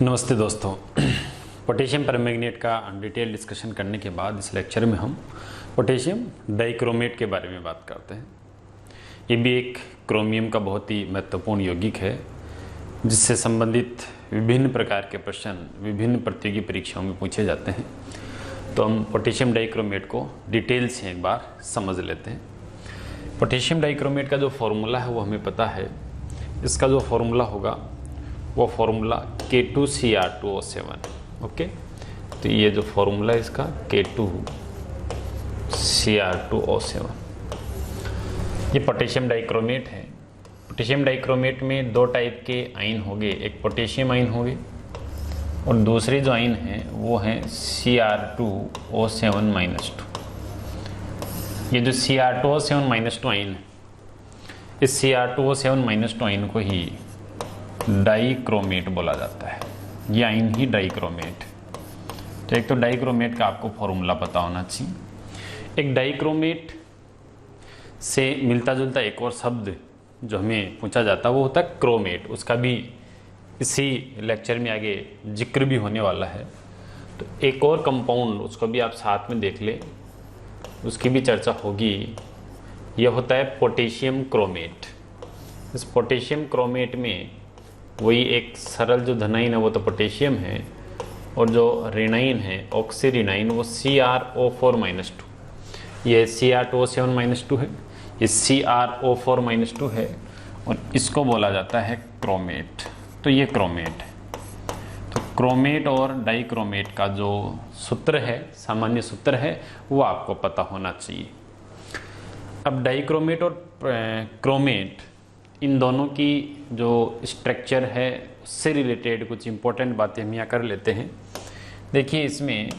नमस्ते दोस्तों। Potassium permanganate का डिटेल डिस्कशन करने के बाद इस लेक्चर में हम पोटेशियम डाइक्रोमेट के बारे में बात करते हैं। ये भी एक क्रोमियम का बहुत ही महत्वपूर्ण यौगिक है जिससे संबंधित विभिन्न प्रकार के प्रश्न विभिन्न प्रतियोगी परीक्षाओं में पूछे जाते हैं। तो हम पोटेशियम डाइक्रोमेट को डिटेल से एक बार समझ लेते हैं। पोटेशियम डाइक्रोमेट का जो फॉर्मूला है वो हमें पता है। इसका जो फॉर्मूला होगा वो फॉर्मूला K2Cr2O7। ओके, तो ये जो फॉर्मूला है इसका K2Cr2O7, ये पोटेशियम डाइक्रोमेट है। पोटेशियम डाइक्रोमेट में दो टाइप के आयन होंगे, एक पोटेशियम आयन होंगे और दूसरे जो आयन है वो हैं Cr2O7-2। ये जो Cr2O7-2 आयन है, इस Cr2O7-2 आयन को ही डाइक्रोमेट बोला जाता है। ये आयन ही डाइक्रोमेट। तो एक तो डाइक्रोमेट का आपको फॉर्मूला पता होना चाहिए। एक डाइक्रोमेट से मिलता जुलता एक और शब्द जो हमें पूछा जाता है वो होता है क्रोमेट। उसका भी इसी लेक्चर में आगे जिक्र भी होने वाला है। तो एक और कंपाउंड उसको भी आप साथ में देख ले, उसकी भी चर्चा होगी। यह होता है पोटेशियम क्रोमेट। इस पोटेशियम क्रोमेट में वही एक सरल जो धनाइन है वो तो पोटेशियम है और जो ऋणाइन है ऑक्सीऋणाइन वो CrO4-2। ये Cr2O7-2 है, ये CrO4-2 है और इसको बोला जाता है क्रोमेट। तो ये क्रोमेट है। तो क्रोमेट और डाइक्रोमेट का जो सूत्र है, सामान्य सूत्र है, वो आपको पता होना चाहिए। अब डाइक्रोमेट और क्रोमेट इन दोनों की जो स्ट्रक्चर है उससे रिलेटेड कुछ इंपॉर्टेंट बातें हम यहाँ कर लेते हैं। देखिए, इसमें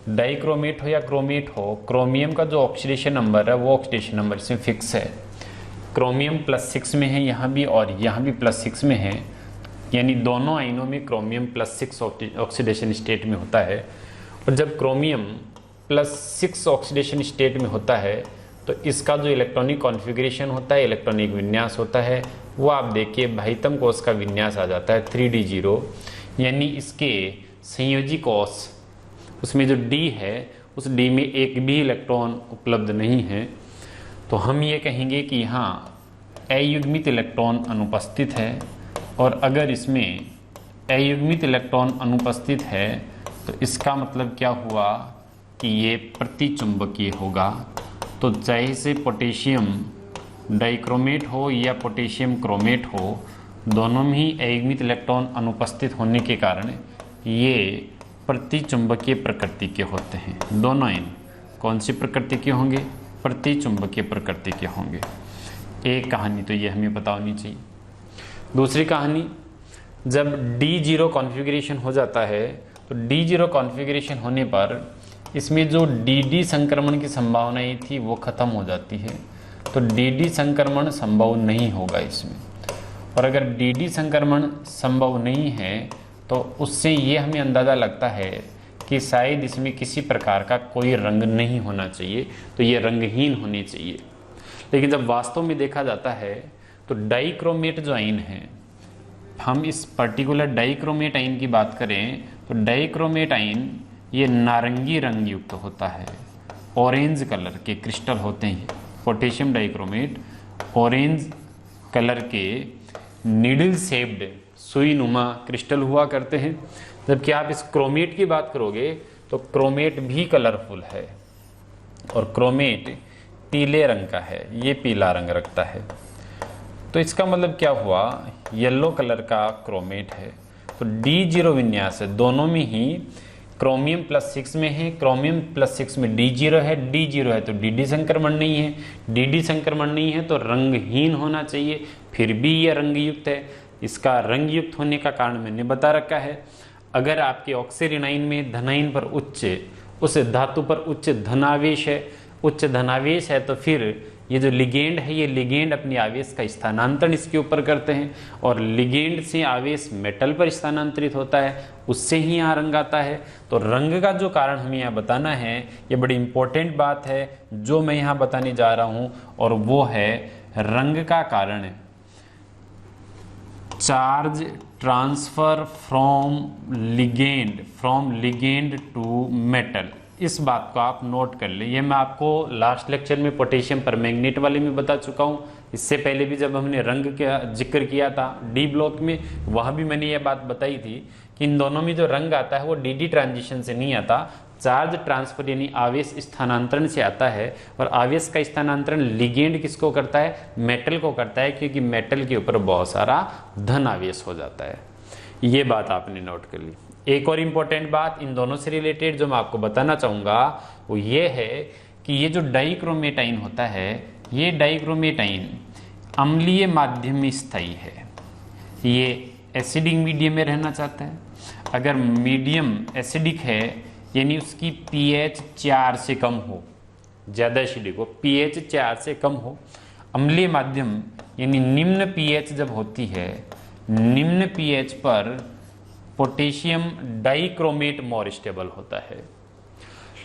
डाइक्रोमेट हो या क्रोमेट हो, क्रोमियम का जो ऑक्सीडेशन नंबर है वो ऑक्सीडेशन नंबर इसमें फिक्स है। क्रोमियम +6 में है यहाँ भी और यहाँ भी +6 में है, यानी दोनों आयनों में क्रोमियम +6 ऑक्सीडेशन स्टेट में होता है। और जब क्रोमियम +6 ऑक्सीडेशन स्टेट में होता है तो इसका जो इलेक्ट्रॉनिक कॉन्फ़िगरेशन होता है, इलेक्ट्रॉनिक विन्यास होता है, वो आप देखिए भाइतम कोष का विन्यास आ जाता है 3d0, यानी इसके संयोजी कोष उसमें जो d है उस d में एक भी इलेक्ट्रॉन उपलब्ध नहीं है। तो हम ये कहेंगे कि यहाँ अयुग्मित इलेक्ट्रॉन अनुपस्थित है। और अगर इसमें अयुग्मित इलेक्ट्रॉन अनुपस्थित है तो इसका मतलब क्या हुआ कि ये प्रतिचुंबकीय होगा। तो चाहे से पोटेशियम डाइक्रोमेट हो या पोटेशियम क्रोमेट हो, दोनों में ही अयुग्मित इलेक्ट्रॉन अनुपस्थित होने के कारण ये प्रतिचुंबकीय प्रकृति के होते हैं। दोनों आयन कौन सी प्रकृति के होंगे? प्रतिचुंबकीय प्रकृति के होंगे। एक कहानी तो ये हमें पता होनी चाहिए। दूसरी कहानी, जब D0 कॉन्फ़िगरेशन हो जाता है तो D0 कॉन्फ़िगरेशन होने पर इसमें जो DD संक्रमण की संभावनाएं थी वो खत्म हो जाती है। तो DD संक्रमण संभव नहीं होगा इसमें। और अगर DD संक्रमण संभव नहीं है तो उससे ये हमें अंदाज़ा लगता है कि शायद इसमें किसी प्रकार का कोई रंग नहीं होना चाहिए, तो ये रंगहीन होनी चाहिए। लेकिन जब वास्तव में देखा जाता है तो डाइक्रोमेट जो आयन है, हम इस पर्टिकुलर डाइक्रोमेट आयन की बात करें तो डाइक्रोमेट आयन ये नारंगी रंग युक्त होता है, ऑरेंज कलर के क्रिस्टल होते हैं। पोटेशियम डाइक्रोमेट ऑरेंज कलर के नीडल शेप्ड सुई नुमा क्रिस्टल हुआ करते हैं। जबकि आप इस क्रोमेट की बात करोगे तो क्रोमेट भी कलरफुल है और क्रोमेट पीले रंग का है, ये पीला रंग रखता है। तो इसका मतलब क्या हुआ, येलो कलर का क्रोमेट है। तो D0 विन्यास है, दोनों में ही क्रोमियम +6 में है, क्रोमियम +6 में D0 है, D0 है तो DD संक्रमण नहीं है, DD संक्रमण नहीं है तो रंगहीन होना चाहिए। फिर भी यह रंगयुक्त है। इसका रंगयुक्त होने का कारण मैंने बता रखा है। अगर आपके ऑक्सीऋणाइन में धनाइन पर उच्च, उस धातु पर उच्च धनावेश है तो फिर ये जो लिगेंड है, ये लिगेंड अपनी आवेश का स्थानांतरण इसके ऊपर करते हैं और लिगेंड से आवेश मेटल पर स्थानांतरित होता है, उससे ही यहाँ रंग आता है। तो रंग का जो कारण हमें यहाँ बताना है, ये बड़ी इंपॉर्टेंट बात है जो मैं यहाँ बताने जा रहा हूँ, और वो है रंग का कारण charge transfer from ligand to metal. इस बात को आप नोट कर ले। ये मैं आपको लास्ट लेक्चर में पोटेशियम परमैंगनेट वाले में बता चुका हूँ। इससे पहले भी जब हमने रंग का जिक्र किया था डी ब्लॉक में, वहाँ भी मैंने ये बात बताई थी कि इन दोनों में जो रंग आता है वो डी ट्रांजिशन से नहीं आता, चार्ज ट्रांसफर यानी आवेश स्थानांतरण से आता है। और आवेश का स्थानांतरण लिगेंड किसको करता है? मेटल को करता है, क्योंकि मेटल के ऊपर बहुत सारा धन आवेश हो जाता है। ये बात आपने नोट कर ली। एक और इम्पोर्टेंट बात इन दोनों से रिलेटेड जो मैं आपको बताना चाहूँगा वो ये है कि ये जो डाइक्रोमेट आयन होता है, ये डाइक्रोमेट आयन अम्लीय माध्यम में स्थायी है। ये एसिडिक मीडियम में रहना चाहता है। अगर मीडियम एसिडिक है यानी उसकी pH 4 से कम हो, ज़्यादा एसिडिक हो, pH 4 से कम हो। अम्लीय माध्यम यानी निम्न pH जब होती है, निम्न pH पर पोटेशियम डाइक्रोमेट मोर स्टेबल होता है।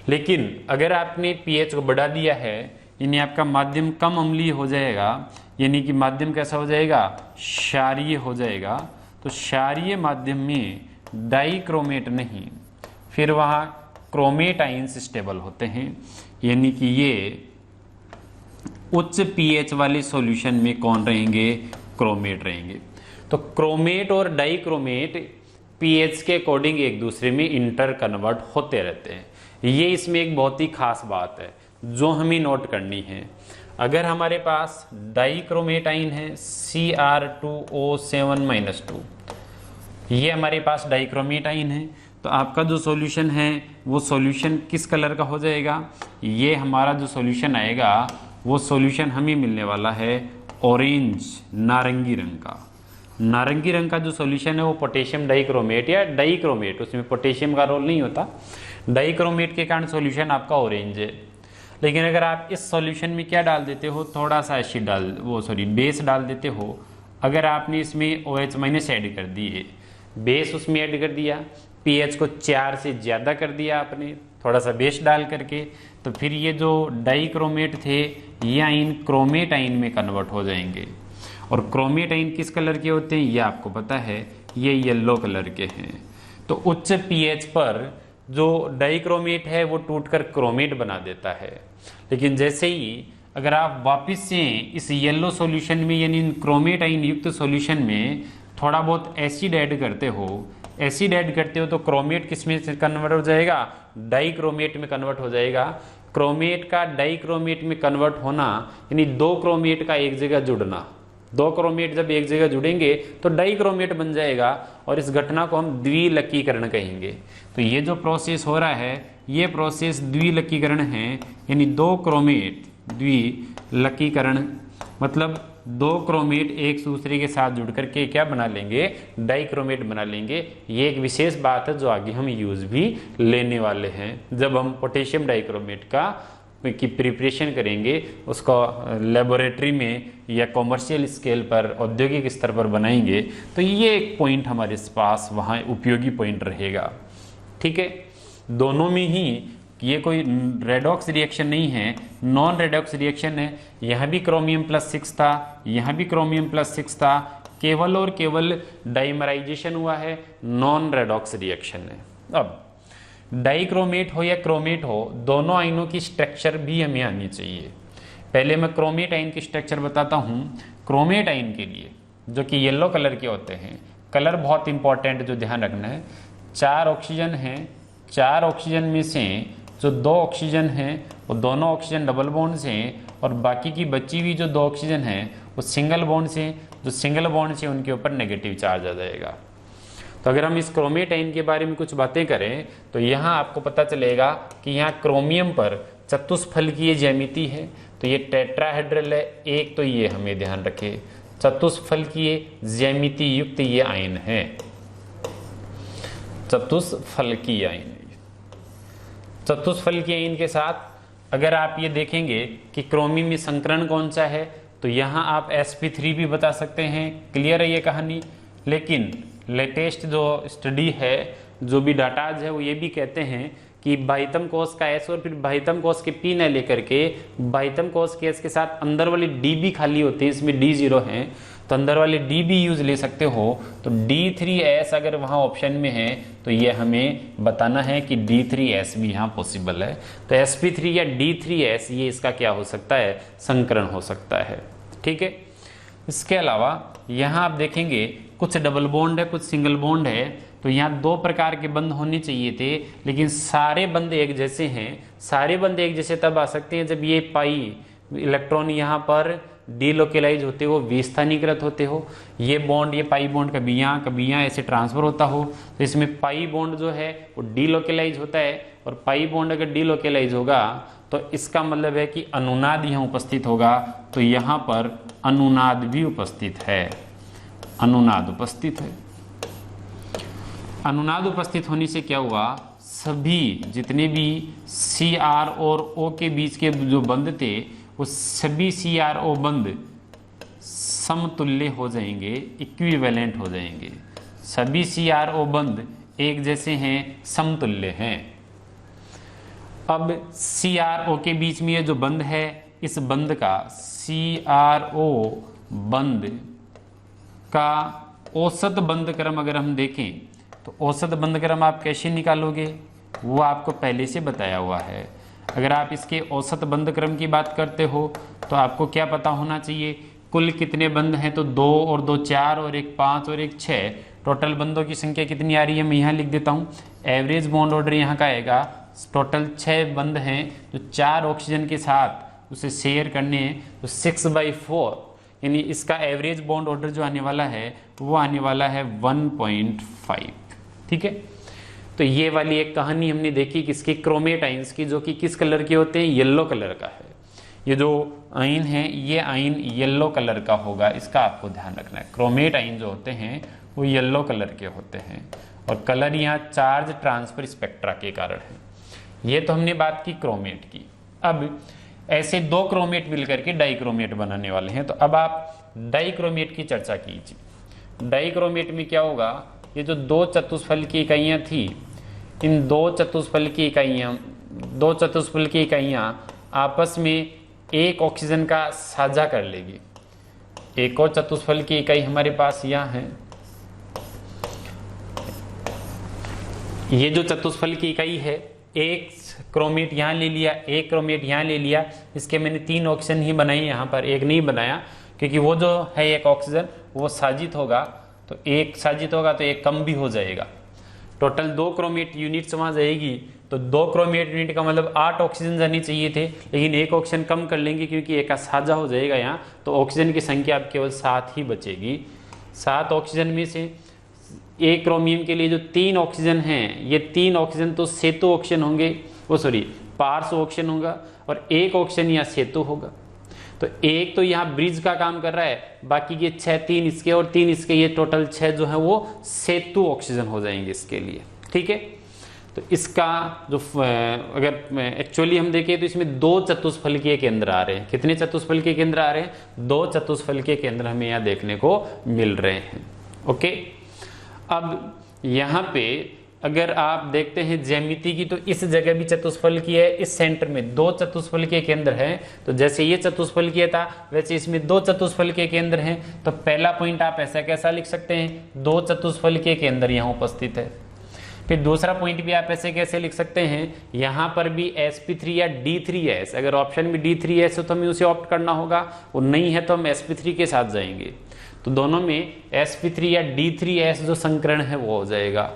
लेकिन अगर आपने pH को बढ़ा दिया है यानी आपका माध्यम कम अम्लीय हो जाएगा, यानी कि माध्यम कैसा हो जाएगा? क्षारीय हो जाएगा। तो क्षारीय माध्यम में डाइक्रोमेट नहीं, फिर वहाँ क्रोमेट आयन्स स्टेबल होते हैं, यानी कि ये उच्च pH वाले सॉल्यूशन में कौन रहेंगे? क्रोमेट रहेंगे। तो क्रोमेट और डाइक्रोमेट pH के अकॉर्डिंग एक दूसरे में इंटर कन्वर्ट होते रहते हैं। ये इसमें एक बहुत ही खास बात है जो हमें नोट करनी है। अगर हमारे पास डाइक्रोमेट आयन है Cr2O7-2, ये हमारे पास डाइक्रोमेट आयन है, तो आपका जो सॉल्यूशन है वो सॉल्यूशन किस कलर का हो जाएगा? ये हमारा जो सॉल्यूशन आएगा वो सॉल्यूशन हमें मिलने वाला है ऑरेंज, नारंगी रंग का। नारंगी रंग का जो सॉल्यूशन है वो पोटेशियम डाइक्रोमेट या डाइक्रोमेट, उसमें पोटेशियम का रोल नहीं होता, डाइक्रोमेट के कारण सॉल्यूशन आपका ऑरेंज है। लेकिन अगर आप इस सॉल्यूशन में क्या डाल देते हो? थोड़ा सा एसिड बेस डाल देते हो। अगर आपने इसमें OH- ऐड कर दिए, बेस उसमें ऐड कर दिया, pH को 4 से ज़्यादा कर दिया आपने थोड़ा सा बेस डाल करके, तो फिर ये जो डाइक्रोमेट थे ये आयन क्रोमेट आयन में कन्वर्ट हो जाएंगे। और क्रोमेट आयन किस कलर के होते हैं ये आपको पता है, ये येलो कलर के हैं। तो उच्च pH पर जो डाइक्रोमेट है वो टूटकर क्रोमेट बना देता है। लेकिन जैसे ही अगर आप वापस से इस येलो सॉल्यूशन में यानी क्रोमेट आयन युक्त सॉल्यूशन में थोड़ा बहुत एसिड ऐड करते हो, तो क्रोमेट किस में कन्वर्ट हो जाएगा? डाइक्रोमेट में कन्वर्ट हो जाएगा। क्रोमेट का डाइक्रोमेट में कन्वर्ट होना यानी दो क्रोमेट का एक जगह जुड़ना। दो क्रोमेट जब एक जगह जुड़ेंगे तो डाइक्रोमेट बन जाएगा, और इस घटना को हम द्विलकीकरण कहेंगे। तो ये जो प्रोसेस हो रहा है ये प्रोसेस द्विलकीकरण है, यानी दो क्रोमेट द्विलकीकरण मतलब दो क्रोमेट एक दूसरे के साथ जुड़ करके क्या बना लेंगे? डाइक्रोमेट बना लेंगे। ये एक विशेष बात है जो आगे हम यूज भी लेने वाले हैं। जब हम पोटेशियम डाइक्रोमेट की प्रिपरेशन करेंगे, उसको लेबोरेटरी में या कॉमर्शियल स्केल पर औद्योगिक स्तर पर बनाएंगे, तो ये एक पॉइंट हमारे पास वहाँ उपयोगी पॉइंट रहेगा। ठीक है, दोनों में ही ये कोई रेडॉक्स रिएक्शन नहीं है, नॉन रेडॉक्स रिएक्शन है। यहाँ भी क्रोमियम +6 था, यहाँ भी क्रोमियम +6 था, केवल और केवल डाइमराइजेशन हुआ है, नॉन रेडॉक्स रिएक्शन है। अब डाइक्रोमेट हो या क्रोमेट हो, दोनों आयनों की स्ट्रक्चर भी हमें आनी चाहिए। पहले मैं क्रोमेट आयन की स्ट्रक्चर बताता हूँ। क्रोमेट आयन के लिए जो कि येलो कलर के होते हैं, कलर बहुत इंपॉर्टेंट जो ध्यान रखना है, 4 ऑक्सीजन हैं, 4 ऑक्सीजन में से जो 2 ऑक्सीजन हैं वो दोनों ऑक्सीजन डबल बॉन्ड से हैं, और बाकी की बची हुई जो 2 ऑक्सीजन हैं वो सिंगल बॉन्ड से। जो सिंगल बॉन्ड से उनके ऊपर नेगेटिव चार्ज आ जाएगा। तो अगर हम इस क्रोमेट आयन के बारे में कुछ बातें करें तो यहाँ आपको पता चलेगा कि यहाँ क्रोमियम पर चतुष्फलकीय ज्यामिति है, तो ये टेट्राहेड्रल है एक, तो ये हमें ध्यान रखें चतुष्फलकीय ज्यामिति युक्त ये आयन है, चतुष्फलकीय आयन। चतुष्फलकीय आयन के साथ अगर आप ये देखेंगे कि क्रोमियम में संकरण कौन सा है, तो यहाँ आप sp3 भी बता सकते हैं। क्लियर है ये कहानी। लेकिन लेटेस्ट जो स्टडी है, जो भी डाटाज है, वो ये भी कहते हैं कि बाह्यतम कोश का S और फिर बाह्यतम कोश के P न लेकर के बाह्यतम कोश के S के साथ अंदर वाली D भी खाली होती है, इसमें D0 है, तो अंदर वाले डी भी यूज ले सकते हो। तो D3S अगर वहां ऑप्शन में है तो ये हमें बताना है कि D3S भी यहाँ पॉसिबल है। तो sp3 या D3S ये इसका क्या हो सकता है, संकरण हो सकता है। ठीक है, इसके अलावा यहाँ आप देखेंगे कुछ डबल बॉन्ड है, कुछ सिंगल बॉन्ड है। तो यहाँ दो प्रकार के बंध होने चाहिए थे, लेकिन सारे बंध एक जैसे हैं। सारे बंध एक जैसे तब आ सकते हैं जब ये पाई इलेक्ट्रॉन यहाँ पर डीलोकेलाइज होते हो, विस्थानीकृत होते हो। ये बॉन्ड, ये पाई बॉन्ड कभी यहाँ ऐसे ट्रांसफर होता हो। तो इसमें पाई बॉन्ड जो है वो डीलोकेलाइज होता है, और पाई बॉन्ड अगर डीलोकेलाइज होगा तो इसका मतलब है कि अनुनाद यहाँ उपस्थित होगा। तो यहाँ पर अनुनाद भी उपस्थित है, अनुनाद उपस्थित है। अनुनाद उपस्थित होने से क्या हुआ, सभी जितने भी CR और O के बीच के जो बंध थे वो सभी CR O बंध समतुल्य हो जाएंगे, इक्विवेलेंट हो जाएंगे। सभी CR O बंध एक जैसे हैं, समतुल्य हैं। अब CR O के बीच में ये जो बंध है, इस बंध का CR O बंध का औसत बंध क्रम अगर हम देखें तो औसत बंध क्रम आप कैसे निकालोगे, वो आपको पहले से बताया हुआ है। अगर आप इसके औसत बंध क्रम की बात करते हो तो आपको क्या पता होना चाहिए, कुल कितने बंध हैं। तो 2 और 2 4 और 1 5 और 1 6, टोटल बंधों की संख्या कितनी आ रही है, मैं यहाँ लिख देता हूँ। एवरेज बॉन्ड ऑर्डर यहाँ का आएगा, टोटल 6 बंध हैं जो 4 ऑक्सीजन के साथ उसे शेयर करने हैं। तो 6/4 यानी इसका एवरेज बॉन्ड ऑर्डर जो आने वाला है वो आने वाला है 1.5। ठीक है, तो ये वाली एक कहानी हमने देखी किसकी, क्रोमेटाइंस की, जो कि किस कलर के होते हैं, येलो कलर का है। ये जो आयन है ये आयन येलो कलर का होगा, इसका आपको ध्यान रखना है। क्रोमेटाइन जो होते हैं वो येलो कलर के होते हैं, और कलर यहाँ चार्ज ट्रांसफर स्पेक्ट्रा के कारण है। ये तो हमने बात की क्रोमेट की। अब ऐसे 2 क्रोमेट मिलकर के डाइक्रोमेट बनाने वाले हैं। तो अब आप डाइक्रोमेट की चर्चा कीजिए। डाइक्रोमेट में क्या होगा, ये जो 2 चतुष्फल की इकाइयाँ थी, इन 2 चतुष्फल की इकाइयाँ आपस में एक ऑक्सीजन का साझा कर लेगी। एक और चतुष्फल की इकाई हमारे पास यहाँ है। ये जो चतुष्फल की इकाई है, एक क्रोमेट यहाँ ले लिया, एक क्रोमेट यहाँ ले लिया। इसके मैंने 3 ऑक्सीजन ही बनाए, यहाँ पर एक नहीं बनाया, क्योंकि वो जो है एक ऑक्सीजन वो साजित होगा, तो एक साजित होगा तो एक कम भी हो जाएगा। टोटल 2 क्रोमेट यूनिट्स वहाँ जाएगी, तो 2 क्रोमेट यूनिट का मतलब 8 ऑक्सीजन जाने चाहिए थे, लेकिन एक ऑक्सीजन कम कर लेंगे क्योंकि एक का साझा हो जाएगा यहाँ। तो ऑक्सीजन की संख्या अब केवल 7 ही बचेगी। 7 ऑक्सीजन में से एक क्रोमियम के लिए जो 3 ऑक्सीजन हैं, ये 3 ऑक्सीजन तो सेतु ऑक्सीजन होंगे, पार्श्व ऑक्सीजन होगा, और एक ऑक्सीजन यहाँ सेतु होगा। तो एक तो यहाँ ब्रिज का काम कर रहा है, बाकी के 6, 3 इसके और 3 इसके, ये टोटल 6 जो है वो सेतु ऑक्सीजन हो जाएंगे इसके लिए। ठीक है, तो इसका जो अगर एक्चुअली हम देखें तो इसमें 2 चतुष्फलकीय केंद्र आ रहे हैं। कितने चतुष्फलकीय केंद्र आ रहे हैं, 2 चतुष्फलकीय केंद्र हमें यहाँ देखने को मिल रहे हैं। ओके, अब यहाँ पे अगर आप देखते हैं ज्यामिति की, तो इस जगह भी चतुष्फलकीय है, इस सेंटर में 2 चतुष्फलकीय केंद्र हैं। तो जैसे ये चतुष्फलकीय था वैसे इसमें 2 चतुष्फलकीय केंद्र हैं। तो पहला पॉइंट आप ऐसा कैसा लिख सकते हैं, 2 चतुष्फलकीय केंद्र यहाँ उपस्थित है। फिर दूसरा पॉइंट भी आप ऐसे कैसे लिख सकते हैं, यहाँ पर भी sp3 या D3S, अगर ऑप्शन में D3S हो तो हमें उसे ऑप्ट करना होगा, वो नहीं है तो हम sp3 के साथ जाएंगे। तो दोनों में sp3 या D3S जो संकरण है वो हो जाएगा।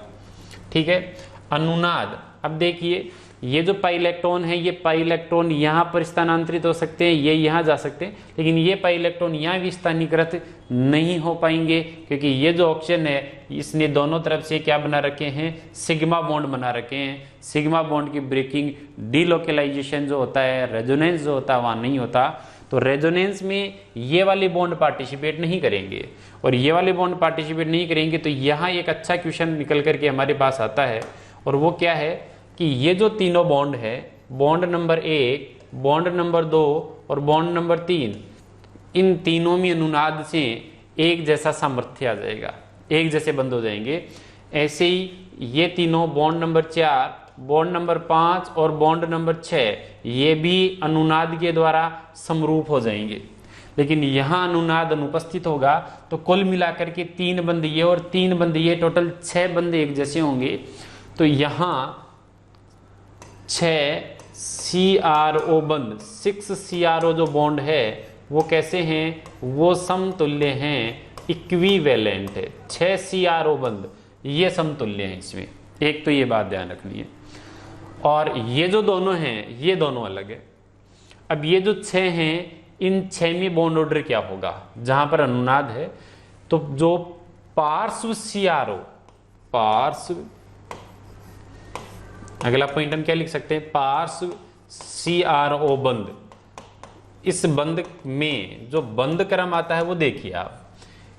ठीक है, अनुनाद, अब देखिए ये जो पाई इलेक्ट्रॉन है, ये पाई इलेक्ट्रॉन यहाँ पर स्थानांतरित हो सकते हैं, ये यहाँ जा सकते हैं, लेकिन ये पाई इलेक्ट्रॉन यहाँ भी स्थानीकृत नहीं हो पाएंगे, क्योंकि ये जो ऑक्सीजन है इसने दोनों तरफ से क्या बना रखे हैं, सिग्मा बॉन्ड बना रखे हैं। सिग्मा बॉन्ड की ब्रेकिंग, डीलोकेलाइजेशन जो होता है, रेजोनेंस जो होता है वहाँ नहीं होता। तो रेजोनेंस में ये वाले बॉन्ड पार्टिसिपेट नहीं करेंगे, और ये वाले बॉन्ड पार्टिसिपेट नहीं करेंगे। तो यहाँ एक अच्छा क्वेश्चन निकल करके हमारे पास आता है, और वो क्या है कि ये जो तीनों बॉन्ड है, बॉन्ड नंबर 1, बॉन्ड नंबर 2 और बॉन्ड नंबर 3, इन तीनों में अनुनाद से एक जैसा सामर्थ्य आ जाएगा, एक जैसे बंद हो जाएंगे। ऐसे ही ये तीनों बॉन्ड नंबर 4, बॉन्ड नंबर 5 और बॉन्ड नंबर 6, ये भी अनुनाद के द्वारा समरूप हो जाएंगे। लेकिन यहाँ अनुनाद अनुपस्थित होगा तो कुल मिलाकर के 3 बंध ये और 3 बंध ये, टोटल 6 बंध एक जैसे होंगे। तो यहाँ 6 CRO बंध, 6 CRO जो बॉन्ड है वो कैसे हैं, वो समतुल्य हैं, इक्विवेलेंट है। 6 CRO बंध ये समतुल्य हैं इसमें, एक तो ये बात ध्यान रखनी है। और ये जो दोनों हैं ये दोनों अलग है। अब ये जो 6 हैं, इन 6 में बॉन्ड ऑर्डर क्या होगा, जहां पर अनुनाद है तो जो पार्श्व CRO, पार्श्व, अगला पॉइंट हम क्या लिख सकते हैं, पार्श्व CRO बंध, इस बंध में जो बंध क्रम आता है वो देखिए आप।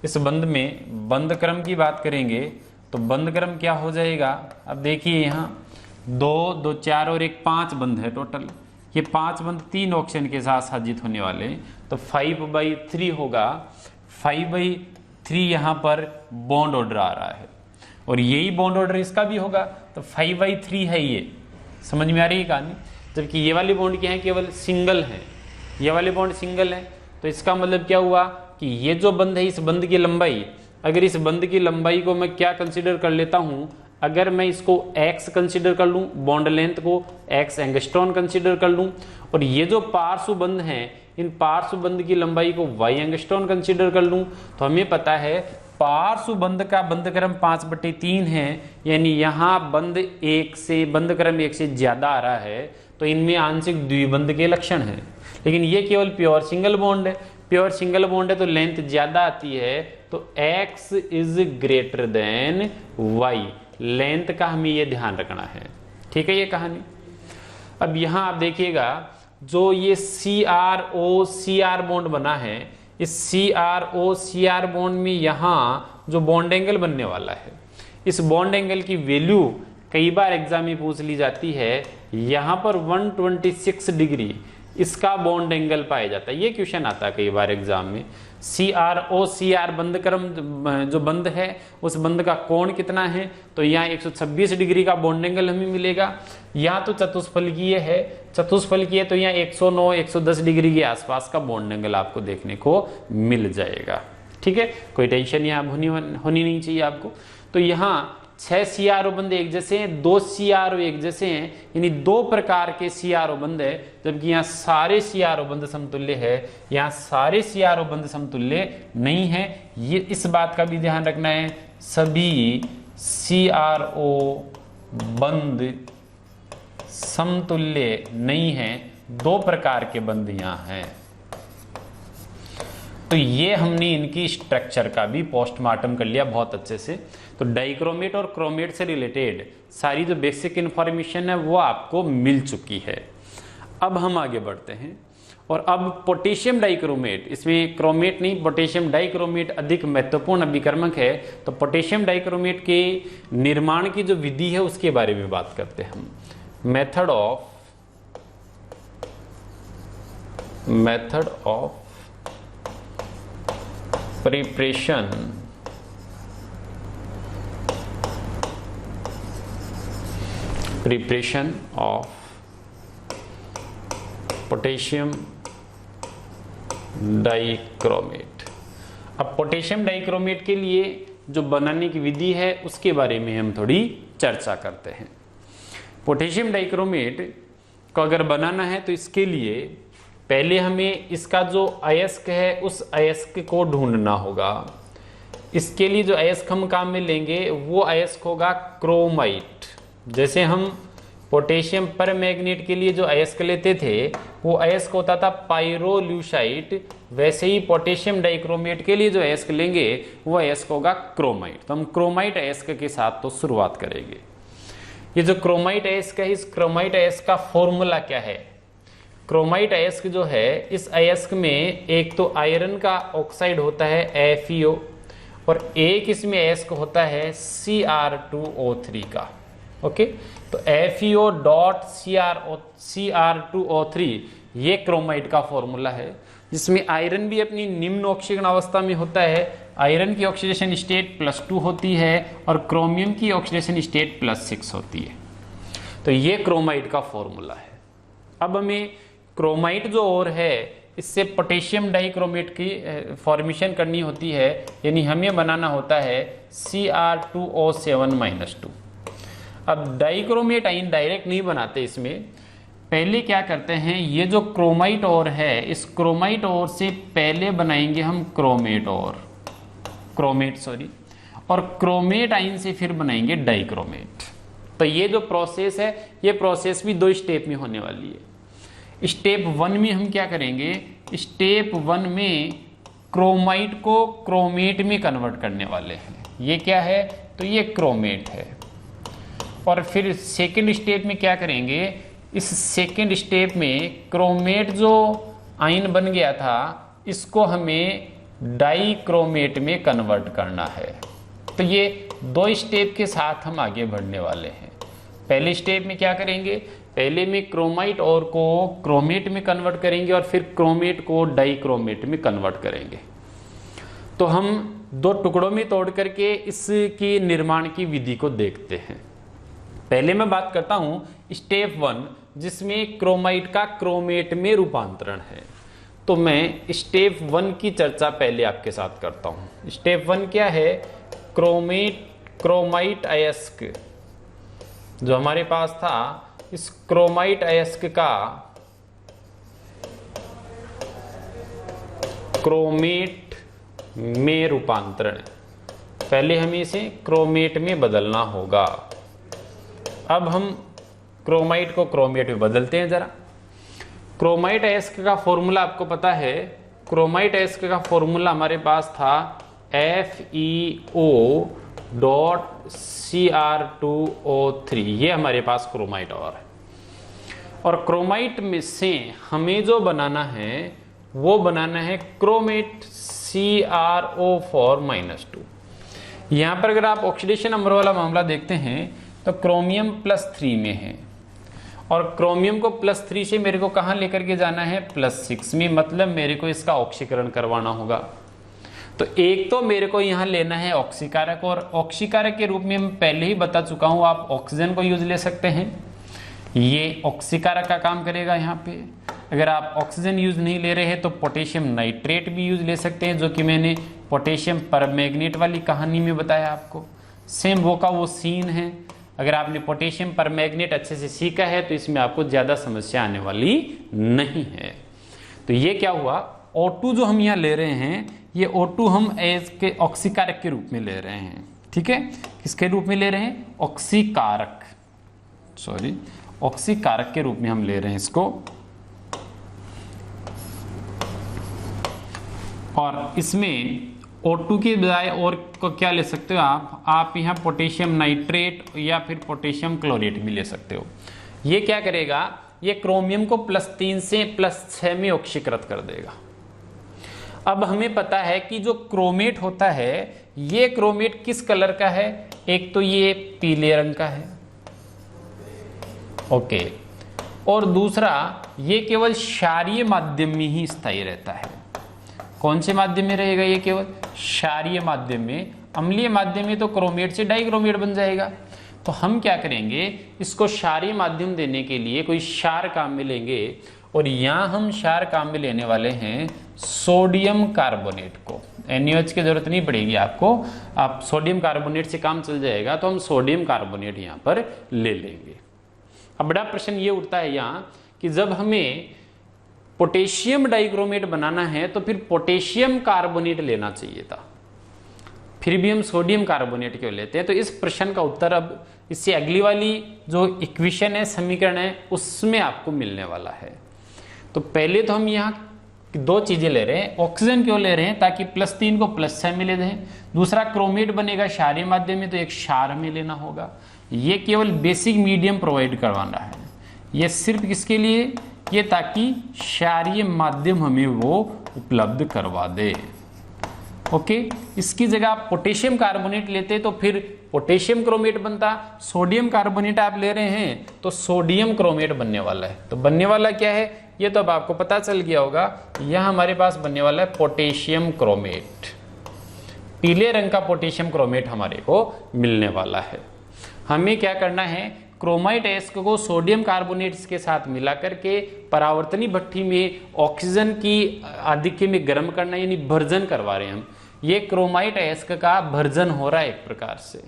इस बंध में बंध क्रम की बात करेंगे तो बंध क्रम क्या हो जाएगा, अब देखिए यहाँ 2, 2, 4 और 1, 5 बंध है टोटल। ये 5 बंध 3 ऑक्सीजन के साथ साजित होने वाले हैं, तो 5/3 होगा। 5/3 यहाँ पर बॉन्ड ऑर्डर आ रहा है और यही बॉन्ड ऑर्डर इसका भी होगा, तो 5/3 है ये। समझ में आ रही है कहानी। जबकि ये वाले बॉन्ड क्या है, केवल सिंगल है, ये वाले बॉन्ड सिंगल है। तो इसका मतलब क्या हुआ कि ये जो बंध है, इस बंध की लंबाई, अगर इस बंध की लंबाई को मैं क्या कंसीडर कर लेता हूं, अगर मैं इसको x कंसीडर कर लूं, बॉन्ड लेंथ को x एंगस्ट्रॉन कंसीडर कर लूं, और ये जो पार्श्व बंध हैं, इन पार्श्व बंध की लंबाई को y एंगस्ट्रॉन कंसीडर कर लूं, तो हमें पता है पार्श्व बंध का बंध क्रम 5/3 है, यानी यहाँ बंध 1 से, बंध क्रम 1 से ज्यादा आ रहा है, तो इनमें आंशिक द्विबंध के लक्षण हैं। लेकिन ये केवल प्योर सिंगल बॉन्ड है, प्योर सिंगल बॉन्ड है तो लेंथ ज्यादा आती है, तो x is greater than y, length का हमें ये ध्यान रखना है। ठीक है ये कहानी। अब यहां आप देखिएगा जो ये CRO CR बॉन्ड बना है, इस CRO CR बॉन्ड में यहां जो बॉन्ड एंगल बनने वाला है, इस बॉन्ड एंगल की वैल्यू कई बार एग्जाम में पूछ ली जाती है। यहां पर 126 डिग्री इसका बॉन्ड एंगल पाया जाता है, ये क्वेश्चन आता है कई बार एग्जाम में। CRO CR बंध क्रम जो बंध है उस बंध का कोण कितना है, तो यहाँ 126 डिग्री का बॉन्ड एंगल हमें मिलेगा। यहाँ तो चतुष्फलकीय है, चतुष्फलकीय तो यहाँ 109 110 डिग्री के आसपास का बॉन्ड एंगल आपको देखने को मिल जाएगा। ठीक है, कोई टेंशन यहाँ होनी नहीं चाहिए आपको। तो यहाँ 6 CRO बंध एक जैसे हैं, 2 CRO एक जैसे हैं, यानी 2 प्रकार के CRO बंध है, जबकि यहाँ सारे CRO बंध समतुल्य है, यहाँ सारे CRO बंध समतुल्य नहीं है। ये इस बात का भी ध्यान रखना है, सभी CRO बंध समतुल्य नहीं है, 2 प्रकार के बंध यहाँ हैं। तो ये हमने इनकी स्ट्रक्चर का भी पोस्टमार्टम कर लिया बहुत अच्छे से। तो डाइक्रोमेट और क्रोमेट से रिलेटेड सारी जो बेसिक इंफॉर्मेशन है वो आपको मिल चुकी है। अब हम आगे बढ़ते हैं और अब पोटेशियम डाइक्रोमेट, इसमें क्रोमेट नहीं पोटेशियम डाइक्रोमेट अधिक महत्वपूर्ण अभिकर्मक है। तो पोटेशियम डाइक्रोमेट के निर्माण की जो विधि है उसके बारे में बात करते हैं हम। Method of preparation of potassium dichromate. अब पोटेशियम डाइक्रोमेट के लिए जो बनाने की विधि है उसके बारे में हम थोड़ी चर्चा करते हैं। पोटेशियम डाइक्रोमेट को अगर बनाना है तो इसके लिए पहले हमें इसका जो अयस्क है उस अयस्क को ढूंढना होगा। इसके लिए जो अयस्क हम काम में लेंगे वो अयस्क होगा क्रोमाइट। जैसे हम पोटेशियम परमैंगनेट के लिए जो अयस्क लेते थे वो अयस्क होता था पाइरोल्यूसाइट, वैसे ही पोटेशियम डाइक्रोमेट के लिए जो अयस्क लेंगे वो अयस्क होगा क्रोमाइट। तो हम क्रोमाइट अयस्क के साथ तो शुरुआत करेंगे। ये जो क्रोमाइट अयस्क है, इस क्रोमाइट अयस्क का फॉर्मूला क्या है? क्रोमाइट अयस्क जो है, इस अयस्क में एक तो आयरन का ऑक्साइड होता है FeO और एक इसमें अयस्क होता है Cr2O3 का। ओके, तो FeO.Cr2O3 ये क्रोमाइट का फॉर्मूला है, जिसमें आयरन भी अपनी निम्न ऑक्सीकरण अवस्था में होता है। आयरन की ऑक्सीडेशन स्टेट +2 होती है और क्रोमियम की ऑक्सीडेशन स्टेट +6 होती है। तो ये क्रोमाइट का फॉर्मूला है। अब हमें क्रोमाइट जो और है इससे पोटेशियम डाइक्रोमेट की फॉर्मेशन करनी होती है, यानी हमें बनाना होता है Cr2O7-2। अब डाइक्रोमेट आयन डायरेक्ट नहीं बनाते इसमें, पहले क्या करते हैं, ये जो क्रोमाइट ओर है, इस क्रोमाइट ओर से पहले बनाएंगे हम क्रोमेट और क्रोमेट आयन से फिर बनाएंगे डाइक्रोमेट। तो ये जो प्रोसेस है, ये प्रोसेस भी 2 स्टेप में होने वाली है। स्टेप 1 में हम क्या करेंगे, स्टेप 1 में क्रोमाइट को क्रोमेट में कन्वर्ट करने वाले हैं। ये क्या है, तो ये क्रोमेट है। और फिर सेकेंड स्टेप में क्या करेंगे, इस सेकेंड स्टेप में क्रोमेट जो आयन बन गया था, इसको हमें डाइक्रोमेट में कन्वर्ट करना है। तो ये 2 स्टेप के साथ हम आगे बढ़ने वाले हैं। पहले स्टेप में क्या करेंगे, पहले में क्रोमाइट और को क्रोमेट में कन्वर्ट करेंगे और फिर क्रोमेट को डाइक्रोमेट में कन्वर्ट करेंगे। तो हम 2 टुकड़ों में तोड़ करके इसकी निर्माण की विधि को देखते हैं। पहले मैं बात करता हूं स्टेप 1, जिसमें क्रोमाइट का क्रोमेट में रूपांतरण है। तो मैं स्टेप 1 की चर्चा पहले आपके साथ करता हूं। स्टेप 1 क्या है, क्रोमाइट अयस्क जो हमारे पास था, इस क्रोमाइट अयस्क का क्रोमेट में रूपांतरण। पहले हमें इसे क्रोमेट में बदलना होगा। अब हम क्रोमाइट को क्रोमेट में बदलते हैं जरा। क्रोमाइट अयस्क का फॉर्मूला आपको पता है, क्रोमाइट अयस्क का फॉर्मूला हमारे पास था FeO.Cr2O3। ये हमारे पास क्रोमाइट और है। और क्रोमाइट में से हमें जो बनाना है वो बनाना है क्रोमेट CrO4-2। यहां पर अगर आप ऑक्सीडेशन नंबर वाला मामला देखते हैं तो क्रोमियम +3 में है और क्रोमियम को +3 से मेरे को कहां लेकर के जाना है, +6 में। मतलब मेरे को इसका ऑक्सीकरण करवाना होगा। तो एक तो मेरे को यहां लेना है ऑक्सीकारक, और ऑक्सीकारक के रूप में मैं पहले ही बता चुका हूं, आप ऑक्सीजन को यूज ले सकते हैं, ये ऑक्सीकारक का काम करेगा यहाँ पे। अगर आप ऑक्सीजन यूज नहीं ले रहे हैं तो पोटेशियम नाइट्रेट भी यूज ले सकते हैं, जो कि मैंने पोटेशियम परमैंगनेट वाली कहानी में बताया आपको। सेम वो का वो सीन है। अगर आपने पोटेशियम परमैंगनेट अच्छे से सीखा है तो इसमें आपको ज्यादा समस्या आने वाली नहीं है। तो ये क्या हुआ, O2 जो हम यहाँ ले रहे हैं, ये O2 हम एज के ऑक्सीकारक के रूप में ले रहे हैं। ठीक है, किसके रूप में ले रहे हैं, ऑक्सीकारक के रूप में हम ले रहे हैं इसको। और इसमें O2 के बजाय और को क्या ले सकते हो आप यहाँ पोटेशियम नाइट्रेट या फिर पोटेशियम क्लोरेट भी ले सकते हो। ये क्या करेगा, ये क्रोमियम को +3 से +6 में ऑक्सीकृत कर देगा। अब हमें पता है कि जो क्रोमेट होता है, ये क्रोमेट किस कलर का है, एक तो ये पीले रंग का है, ओके, और दूसरा ये केवल क्षारीय माध्यम में ही स्थायी रहता है। कौन से माध्यम में रहेगा, ये केवल क्षारीय माध्यम में। अम्लीय माध्यम में तो क्रोमेट से डाइक्रोमेट बन जाएगा। तो हम क्या करेंगे, इसको क्षारीय माध्यम देने के लिए कोई क्षार काम में लेंगे, और यहां हम क्षार काम में लेने वाले हैं सोडियम कार्बोनेट को। NaOH की जरूरत नहीं पड़ेगी आपको, आप सोडियम कार्बोनेट से काम चल जाएगा। तो हम सोडियम कार्बोनेट यहां पर ले लेंगे। अब बड़ा प्रश्न ये उठता है यहाँ कि जब हमें पोटेशियम डाइक्रोमेट बनाना है तो फिर पोटेशियम कार्बोनेट लेना चाहिए था, फिर भी हम सोडियम कार्बोनेट क्यों लेते हैं। तो इस प्रश्न का उत्तर अब इससे अगली वाली जो इक्वेशन है, समीकरण है, उसमें आपको मिलने वाला है। तो पहले तो हम यहाँ 2 चीजें ले रहे हैं। ऑक्सीजन क्यों ले रहे हैं, ताकि +3 को +6 में ले दें। दूसरा क्रोमेट बनेगा क्षारीय माध्यम में, तो एक क्षार में लेना होगा। ये केवल बेसिक मीडियम प्रोवाइड करवाना है। ये सिर्फ किसके लिए, ये ताकि क्षारीय माध्यम हमें वो उपलब्ध करवा दे। ओके, इसकी जगह आप पोटेशियम कार्बोनेट लेते तो फिर पोटेशियम क्रोमेट बनता। सोडियम कार्बोनेट आप ले रहे हैं तो सोडियम क्रोमेट बनने वाला है। तो बनने वाला क्या है, ये तो अब आपको पता चल गया होगा। यहां हमारे पास बनने वाला है पोटेशियम क्रोमेट। पीले रंग का पोटेशियम क्रोमेट हमारे को मिलने वाला है। हमें क्या करना है, क्रोमाइट अयस्क को सोडियम कार्बोनेट के साथ मिला करके परावर्तनी भट्ठी में ऑक्सीजन की आधिक्य में गर्म करना, यानी भर्जन करवा रहे हैं हम। ये क्रोमाइट अयस्क का भर्जन हो रहा है एक प्रकार से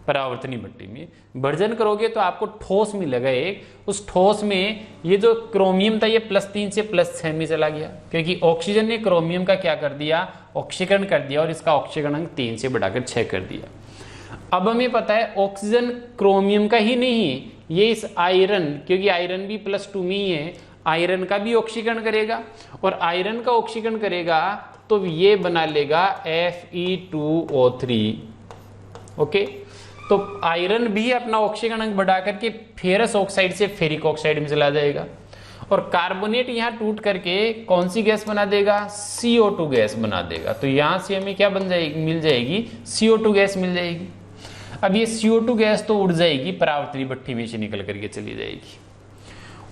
परावर्तनी भट्टी में। भर्जन करोगे तो आपको ठोस मिलेगा एक, उस ठोस में ये जो क्रोमियम था ये +3 से +6 में चला गया, क्योंकि ऑक्सीजन ने क्रोमियम का क्या कर दिया, ऑक्सीकरण कर दिया, और इसका ऑक्सीकरण अंक 3 से बढ़ाकर 6 कर दिया। अब हमें पता है ऑक्सीजन क्रोमियम का ही नहीं, ये इस आयरन, क्योंकि आयरन भी +2 में ही है, आयरन का भी ऑक्सीकरण करेगा, और आयरन का ऑक्सीकरण करेगा तो ये बना लेगा Fe2O3। ओके, तो आयरन भी अपना ऑक्सीकरण अंक बढ़ा करके फेरस ऑक्साइड से फेरिक ऑक्साइड में चला जाएगा, और कार्बोनेट यहां टूट करके कौन सी गैस बना देगा, CO2 गैस बना देगा। तो यहां से हमें क्या बन जाएगी, मिल जाएगी CO2 गैस मिल जाएगी। अब ये CO2 गैस तो उड़ जाएगी, परावर्तनी भट्ठी में से निकल करके चली जाएगी,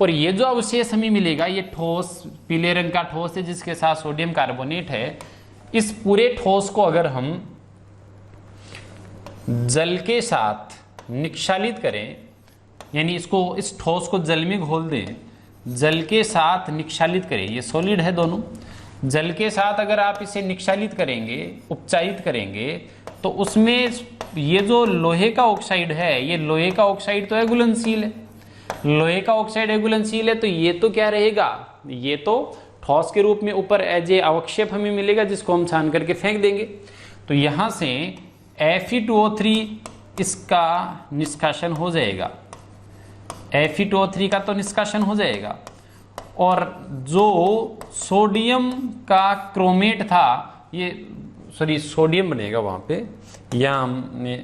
और ये जो अवशेष हमें मिलेगा ये ठोस पीले रंग का ठोस है जिसके साथ सोडियम कार्बोनेट है। इस पूरे ठोस को अगर हम जल के साथ निक्षालित करें, यानी इसको इस ठोस को जल में घोल दें, जल के साथ निक्षालित करें, ये सॉलिड है दोनों, जल के साथ अगर आप इसे निक्षालित करेंगे, उपचारित करेंगे, तो उसमें ये जो लोहे का ऑक्साइड है, ये लोहे का ऑक्साइड तो है घुलनशील है, लोहे का ऑक्साइड है घुलनशील है, तो ये तो क्या रहेगा, ये तो ठोस के रूप में ऊपर एज ए अवक्षेप हमें मिलेगा जिसको हम छान करके फेंक देंगे। तो यहां से Fe2O3 इसका निष्कासन हो जाएगा, Fe2O3 का तो निष्कासन हो जाएगा, और जो सोडियम का क्रोमेट था, ये सॉरी सोडियम बनेगा वहां पे, यहाँ हमने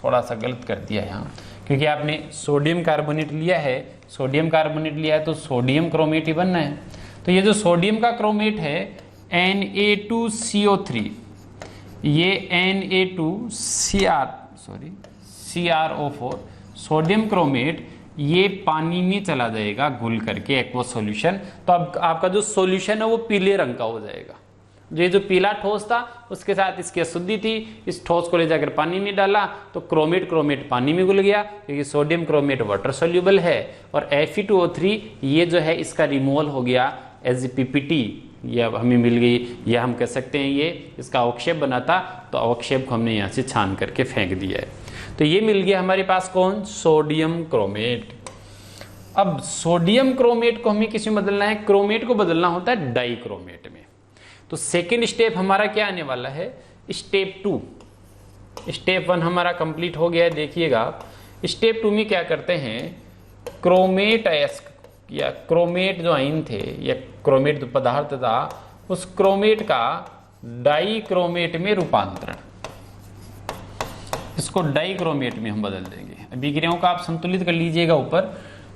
थोड़ा सा गलत कर दिया यहाँ, क्योंकि आपने सोडियम कार्बोनेट लिया है, सोडियम कार्बोनेट लिया है तो सोडियम क्रोमेट ही बनना है। तो ये जो सोडियम का क्रोमेट है Na2CO3, ये CrO4 सोडियम क्रोमेट, ये पानी में चला जाएगा घुल करके एक्वा सॉल्यूशन। तो अब आपका जो सॉल्यूशन है वो पीले रंग का हो जाएगा। ये जो पीला ठोस था उसके साथ इसकी अशुद्धि थी, इस ठोस को ले जाकर पानी में डाला तो क्रोमेट पानी में घुल गया, क्योंकि सोडियम क्रोमेट वाटर सोल्यूबल है, और Fe2O3 ये जो है इसका रिमूवल हो गया एज PPT, ये अब हमें मिल गई, या हम कह सकते हैं ये इसका अवक्षेप बना था, तो अवक्षेप को हमने यहाँ से छान करके फेंक दिया है। तो ये मिल गया हमारे पास कौन, सोडियम क्रोमेट। अब सोडियम क्रोमेट को हमें किस में बदलना है, क्रोमेट को बदलना होता है डाइक्रोमेट में। तो सेकेंड स्टेप हमारा क्या आने वाला है, स्टेप 2। स्टेप 1 हमारा कंप्लीट हो गया है, देखिएगा स्टेप 2 में क्या करते हैं, क्रोमेट अयस्क या क्रोमेट जो आयन थे या क्रोमेट जो पदार्थ था उस क्रोमेट का डाइक्रोमेट में रूपांतरण, इसको डाइक्रोमेट में हम बदल देंगे। अभिक्रियाओं का आप संतुलित कर लीजिएगा ऊपर,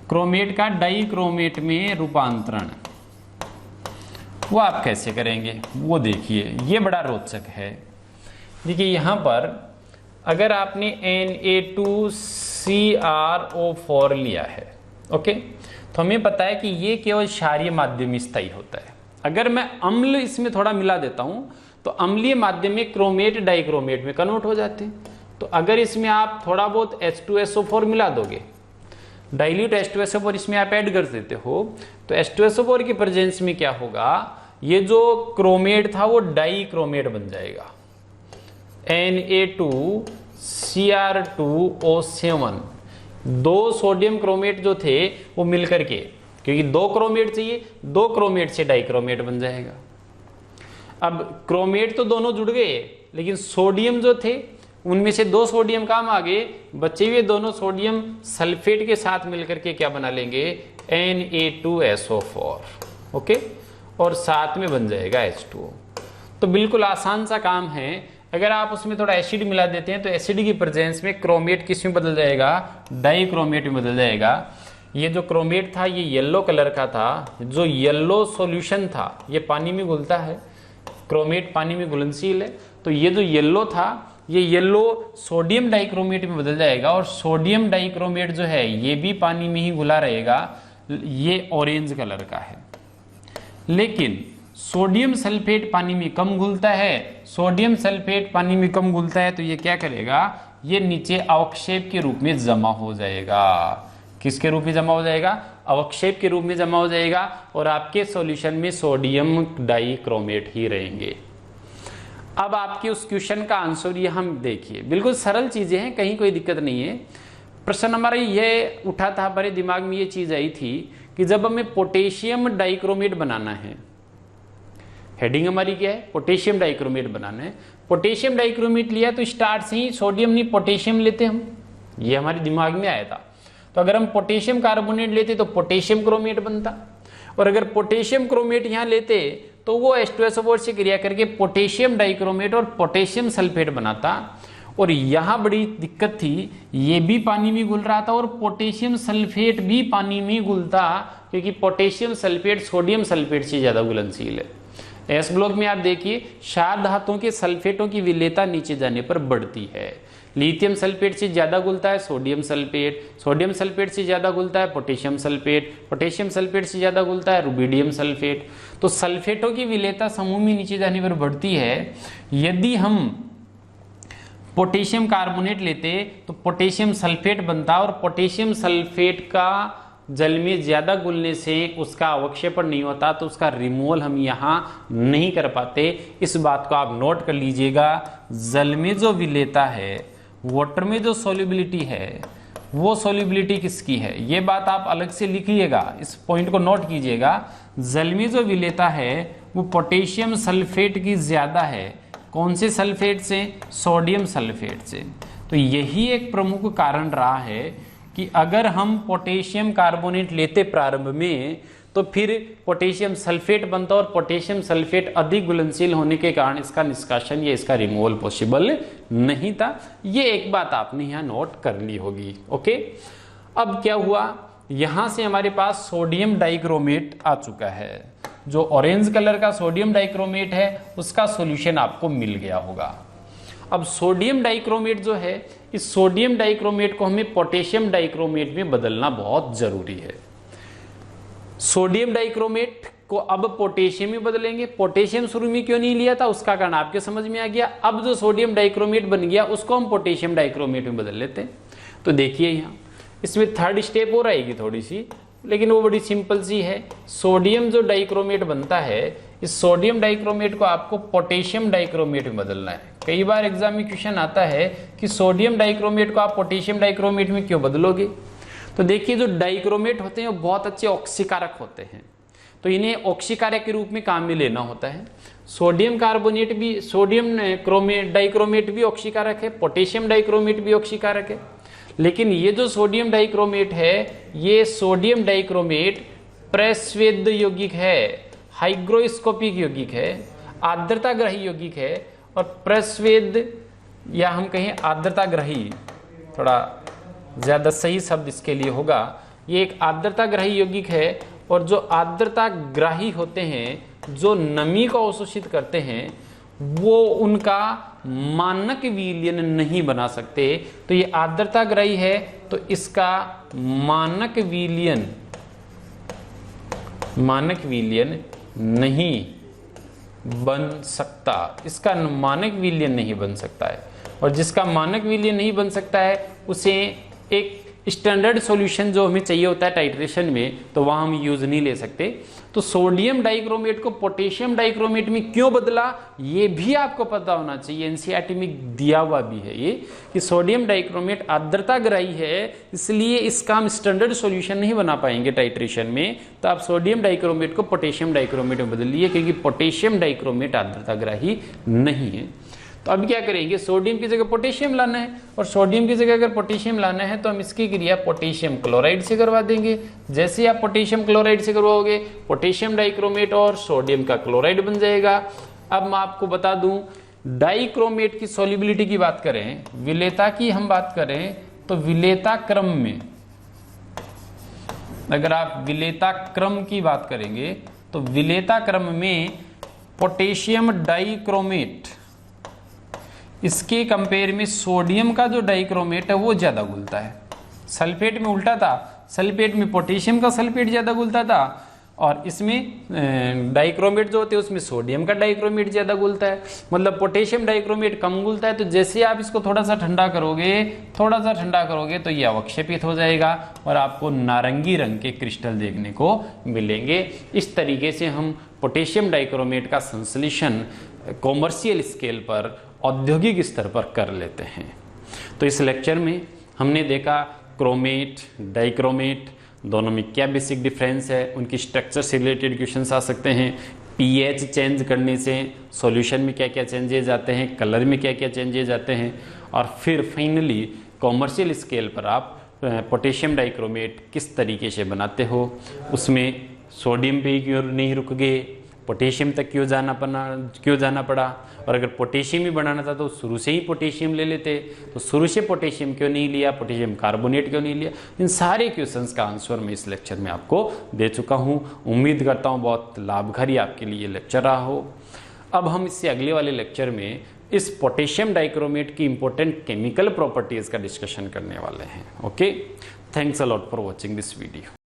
क्रोमेट का डाइक्रोमेट में रूपांतरण वो आप कैसे करेंगे वो देखिए, ये बड़ा रोचक है। देखिए यहाँ पर अगर आपने Na2CrO4 लिया है, ओके, तो हमें पता है कि ये केवल क्षारीय माध्यम में स्थायी होता है। अगर मैं अम्ल इसमें थोड़ा मिला देता हूं तो अम्लीय माध्यम में क्रोमेट डाइक्रोमेट में कन्वर्ट हो जाते हैं। तो अगर इसमें आप थोड़ा बहुत H2SO4 मिला दोगे, डाइल्यूट H2SO4 इसमें आप ऐड कर देते हो, तो H2SO4 की प्रेजेंस में क्या होगा, ये जो क्रोमेट था वो डाइक्रोमेट बन जाएगा, Na2Cr2O7। दो सोडियम क्रोमेट जो थे वो मिलकर के, क्योंकि दो क्रोमेट चाहिए, दो क्रोमेट से डाइक्रोमेट बन जाएगा। अब क्रोमेट तो दोनों जुड़ गए, लेकिन सोडियम जो थे उनमें से दो सोडियम काम आ गए, बचे हुए दोनों सोडियम सल्फेट के साथ मिलकर के क्या बना लेंगे, Na2SO4, ओके, और साथ में बन जाएगा H2O। तो बिल्कुल आसान सा काम है। अगर आप उसमें थोड़ा एसिड मिला देते हैं तो एसिड की प्रेजेंस में क्रोमेट किस में बदल जाएगा, डाइक्रोमेट में बदल जाएगा। ये जो क्रोमेट था ये येलो कलर का था, जो येलो सॉल्यूशन था ये पानी में घुलता है, क्रोमेट पानी में घुलनशील है, तो ये जो येलो था ये येलो सोडियम डाइक्रोमेट में बदल जाएगा, और सोडियम डाइक्रोमेट जो है ये भी पानी में ही घुला रहेगा, ये ऑरेंज कलर का है। लेकिन सोडियम सल्फेट पानी में कम घुलता है, सोडियम सल्फेट पानी में कम घुलता है, तो ये क्या करेगा, ये नीचे अवक्षेप के रूप में जमा हो जाएगा। किसके रूप में जमा हो जाएगा? अवक्षेप के रूप में जमा हो जाएगा और आपके सॉल्यूशन में सोडियम डाइक्रोमेट ही रहेंगे। अब आपके उस क्वेश्चन का आंसर ये हम देखिए, बिल्कुल सरल चीजें हैं, कहीं कोई दिक्कत नहीं है। प्रश्न हमारा ये उठा था, हमारे दिमाग में ये चीज आई थी कि जब हमें पोटेशियम डाइक्रोमेट बनाना है, हेडिंग हमारी क्या है? पोटेशियम डाइक्रोमेट बनाना है। पोटेशियम डाइक्रोमेट लिया तो स्टार्ट से ही सोडियम नहीं पोटेशियम लेते हम, ये हमारे दिमाग में आया था। तो अगर हम पोटेशियम कार्बोनेट लेते तो पोटेशियम क्रोमेट बनता, और अगर पोटेशियम क्रोमेट यहाँ लेते तो वो H2SO4 से क्रिया करके पोटेशियम डाइक्रोमेट और पोटेशियम सल्फेट बनाता। और यहाँ बड़ी दिक्कत थी, ये भी पानी में घुल रहा था और पोटेशियम सल्फेट भी पानी में घुलता, क्योंकि पोटेशियम सल्फेट सोडियम सल्फेट से ज्यादा घुलनशील है। एस ब्लॉक में आप देखिए क्षार धातुओं के सल्फेटों की विलेयता नीचे जाने पर बढ़ती है। लिथियम सल्फेट से ज्यादा घुलता है सोडियम सल्फेट, सोडियम सल्फेट से ज्यादा घुलता है पोटेशियम सल्फेट, पोटेशियम सल्फेट से ज्यादा घुलता है रुबिडियम सल्फेट। तो सल्फेटों की विलेयता समूह में नीचे जाने पर बढ़ती है। यदि हम पोटेशियम कार्बोनेट लेते तो पोटेशियम सल्फेट बनता, और पोटेशियम सल्फेट का जल में ज्यादा घुलने से उसका अवक्षेपण नहीं होता, तो उसका रिमूवल हम यहाँ नहीं कर पाते। इस बात को आप नोट कर लीजिएगा। जल में जो विलेयता है, वाटर में जो सॉल्युबिलिटी है, वो सॉल्युबिलिटी किसकी है, ये बात आप अलग से लिखिएगा, इस पॉइंट को नोट कीजिएगा। जल में जो विलेयता है वो पोटेशियम सल्फेट की ज्यादा है। कौन से सल्फेट से? सोडियम सल्फेट से। तो यही एक प्रमुख कारण रहा है कि अगर हम पोटेशियम कार्बोनेट लेते प्रारंभ में, तो फिर पोटेशियम सल्फेट बनता, और पोटेशियम सल्फेट अधिक घुलनशील होने के कारण इसका निष्कासन या इसका रिमूवल पॉसिबल नहीं था। ये एक बात आपने यहाँ नोट कर ली होगी। ओके, अब क्या हुआ, यहां से हमारे पास सोडियम डाइक्रोमेट आ चुका है। जो ऑरेंज कलर का सोडियम डाइक्रोमेट है उसका सॉल्यूशन आपको मिल गया होगा। अब सोडियम डाइक्रोमेट जो है, इस सोडियम डाइक्रोमेट को हमें पोटेशियम डाइक्रोमेट में बदलना बहुत जरूरी है। सोडियम डाइक्रोमेट को अब पोटेशियम में बदलेंगे। पोटेशियम शुरू में क्यों नहीं लिया था उसका कारण आपके समझ में आ गया। अब जो सोडियम डाइक्रोमेट बन गया उसको हम पोटेशियम डाइक्रोमेट में बदल लेते हैं। तो देखिए यहाँ इसमें थर्ड स्टेप हो रहेगी थोड़ी सी, लेकिन वो बड़ी सिंपल सी है। सोडियम जो डाइक्रोमेट बनता है, इस सोडियम डाइक्रोमेट को आपको पोटेशियम डाइक्रोमेट में बदलना है। कई बार एग्जाम में क्वेश्चन आता है कि सोडियम डाइक्रोमेट को आप पोटेशियम डाइक्रोमेट में क्यों बदलोगे। तो देखिए जो डाइक्रोमेट होते हैं वो बहुत अच्छे ऑक्सीकारक होते हैं, तो इन्हें ऑक्सीकारक के रूप में काम में लेना होता है। सोडियम कार्बोनेट भी, सोडियम डाइक्रोमेट भी ऑक्सीकारक है, पोटेशियम डाइक्रोमेट भी ऑक्सीकारक है। लेकिन ये जो सोडियम डाइक्रोमेट है, ये सोडियम डाइक्रोमेट प्रस्वेद यौगिक है, हाइग्रोस्कोपिक यौगिक है, आर्द्रताग्राही यौगिक है। और प्रस्वेद या हम कहें आर्द्रताग्राही, थोड़ा ज्यादा सही शब्द इसके लिए होगा, ये एक आर्द्रताग्राही यौगिक है। और जो आर्द्रताग्राही होते हैं, जो नमी को अवशोषित करते हैं, वो उनका मानक विलयन नहीं बना सकते। तो ये आर्द्रताग्राही है, तो इसका मानक विलयन नहीं बन सकता, इसका मानक विलयन नहीं बन सकता है। और जिसका मानक विलयन नहीं बन सकता है उसे एक स्टैंडर्ड सॉल्यूशन जो हमें चाहिए होता है टाइट्रेशन में, तो वहां हम यूज नहीं ले सकते। तो सोडियम डाइक्रोमेट को पोटेशियम डाइक्रोमेट में क्यों बदला, ये भी आपको पता होना चाहिए। एनसीईआरटी में दिया हुआ भी है ये कि सोडियम डाइक्रोमेट आर्द्रताग्राही है, इसलिए इसका हम स्टैंडर्ड सॉल्यूशन नहीं बना पाएंगे टाइट्रेशन में। तो आप सोडियम डाइक्रोमेट को पोटेशियम डाइक्रोमेट में बदलिए, क्योंकि पोटेशियम डाइक्रोमेट आर्द्रताग्राही नहीं है। तो अब क्या करेंगे, सोडियम की जगह पोटेशियम लाना है, और सोडियम की जगह अगर पोटेशियम लाना है तो हम इसकी क्रिया पोटेशियम क्लोराइड से करवा देंगे। जैसे आप पोटेशियम क्लोराइड से करवाओगे, पोटेशियम डाइक्रोमेट और सोडियम का क्लोराइड बन जाएगा। अब मैं आपको बता दूं, डाइक्रोमेट की सॉल्युबिलिटी की बात करें, विलेयता की हम बात करें, तो विलेयता क्रम में, अगर आप विलेयता क्रम की बात करेंगे तो विलेयता क्रम में पोटेशियम डाइक्रोमेट, इसके कंपेयर में सोडियम का जो डाइक्रोमेट है वो ज्यादा घुलता है। सल्फेट में उल्टा था, सल्फेट में पोटेशियम का सल्फेट ज्यादा घुलता था, और इसमें डाइक्रोमेट जो होते हैं उसमें सोडियम का डाइक्रोमेट ज़्यादा घुलता है, मतलब पोटेशियम डाइक्रोमेट कम घुलता है। तो जैसे आप इसको थोड़ा सा ठंडा करोगे तो ये अवक्षेपित हो जाएगा और आपको नारंगी रंग के क्रिस्टल देखने को मिलेंगे। इस तरीके से हम पोटेशियम डाइक्रोमेट का संश्लेषण कॉमर्शियल स्केल पर, औद्योगिक स्तर पर कर लेते हैं। तो इस लेक्चर में हमने देखा क्रोमेट, डाइक्रोमेट दोनों में क्या बेसिक डिफरेंस है, उनकी स्ट्रक्चर से रिलेटेड क्वेश्चंस आ सकते हैं, पीएच चेंज करने से सॉल्यूशन में क्या क्या चेंजेज आते हैं, कलर में क्या क्या चेंजेज आते हैं, और फिर फाइनली कॉमर्शियल स्केल पर आप पोटेशियम डाइक्रोमेट किस तरीके से बनाते हो, उसमें सोडियम पे क्यों नहीं रुक गए, पोटेशियम तक क्यों जाना पड़ा, और अगर पोटेशियम ही बनाना था तो शुरू से ही पोटेशियम ले लेते, तो शुरू से पोटेशियम क्यों नहीं लिया, पोटेशियम कार्बोनेट क्यों नहीं लिया। इन सारे क्वेश्चंस का आंसर मैं इस लेक्चर में आपको दे चुका हूं। उम्मीद करता हूं बहुत लाभकारी आपके लिए लेक्चर रहा हो। अब हम इससे अगले वाले लेक्चर में इस पोटेशियम डाइक्रोमेट की इंपॉर्टेंट केमिकल प्रॉपर्टीज का डिस्कशन करने वाले हैं। Okay, thanks a lot for watching this video.